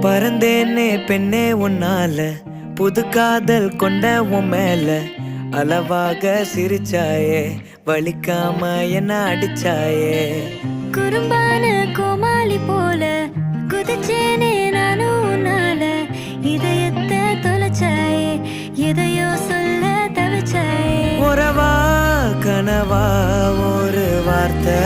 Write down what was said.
பறந்தேனே பெண்ணே உன்னால, புது காதல் கொண்ட உன் மேல. அளவாக சிரிச்சாயே, வலிக்காம என்ன அடிச்சாயே. குறும்பான கோமாளி போல குதிச்சேனே நானும் உன்னால. இதயத்தை தொலைச்சாயே, எதையோ சொல்ல தவிச்சாயே. உறவா கனவா ஒரு வார்த்தை